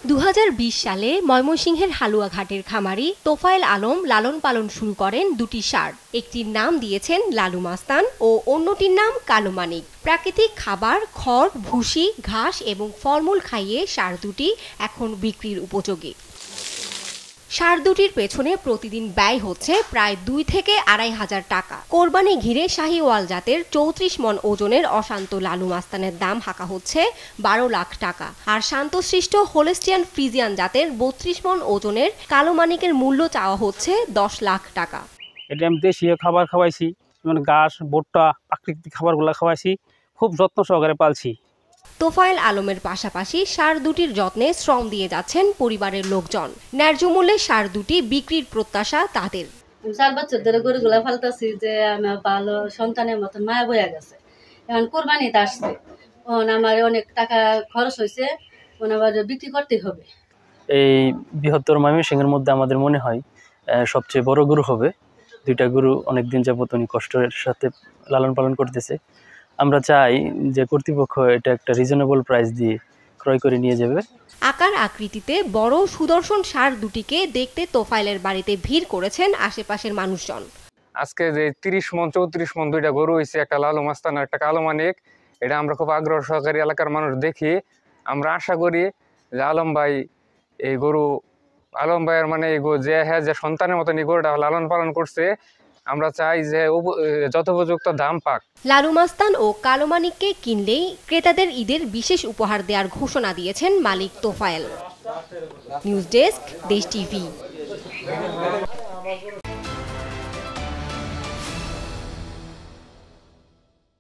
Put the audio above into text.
2020 সালে ময়মনসিংহের হালুয়াঘাটের খামারি তোফায়েল আলম লালন পালন শুরু করেন দুটি ষাঁড়। একটির নাম দিয়েছেন লালু মাস্তান ও অন্যটির নাম কালো মানিক। প্রাকৃতিক খাবার, খড়, ভুসি, ঘাস এবং ফলমূল খাইয়ে ষাঁড় দুটি এখন বিক্রির উপযোগী। ষাঁড় দুটির পেছনে প্রতিদিন ব্যয় হচ্ছে প্রায় 2 থেকে 2,500 টাকা। কোরবানি ঘিরে শাহিওয়াল জাতের 34 মণ ওজনের অশান্ত লালু মাস্তানের দাম হাঁকা হচ্ছে 12 লাখ টাকা, আর শান্তশিষ্ট হোলেস্টিয়ান ফ্রিজিয়ান জাতের 32 মণ ওজনের কালো মানিকের মূল্য চাওয়া হচ্ছে 10 লাখ টাকা। এটা আমি দেশীয় খাবার খাওয়াইছি, যেমন ঘাস, ভুট্টা, প্রাকৃতিক খাবারগুলো খাওয়াইছি, খুব যত্ন সহকারে পালছি। তোফায়েল আলমের পাশাপাশি ষাঁড় দুটির যত্নে শ্রম দিয়ে যাচ্ছেন পরিবারের লোকজন। ন্যায্য মূল্যে ষাঁড় দুটি বিক্রির প্রত্যাশা তাদের। 4 বছর ধরে গরুগুলা ফালতাছি, যে আমার ভালো সন্তানের মতন মায়া বইয়া গেছে। এখন কোরবানিতে আসছে, আমার অনেক টাকা খরচ হয়েছে, আবার বিক্রি করতেই হবে। এই বৃহত্তর ময়মনসিংহের মধ্যে আমাদের মনে হয় সবচেয়ে বড় গরু হবে। 2টা গরু অনেকদিন যাবত উনি কষ্টের সাথে লালন পালন করতেছে। আমরা চাই যে কর্তৃপক্ষ এটা একটা রিজনেবল প্রাইস দিয়ে ক্রয় করে নিয়ে যাবে। আকার আকৃতিতে বড় সুদর্শন ষাঁড় দুটিকে দেখতে তোফায়েলের বাড়িতে ভিড় করেছেন আশেপাশের মানুষজন। আজকে যে 30 মণ 34 মণ 2টা গরু হয়েছে, একটা লালু মাস্তান আর একটা কালো মানিক, এটা আমরা খুব আগ্রহ সহকারে এলাকার মানুষ দেখি। আমরা আশা করি যে আলম ভাইয়ের মানে যে সন্তানের মতন এই গরুটা লালন পালন করছে, আমরা চাই যে যথোপযুক্ত দাম পাক। লালু মাস্তান ও কালো মানিককে কিনলেই ক্রেতাদের ঈদের বিশেষ উপহার দেওয়ার ঘোষণা দিয়েছেন মালিক তোফায়েল। নিউজ ডেস্ক, দেশ টিভি।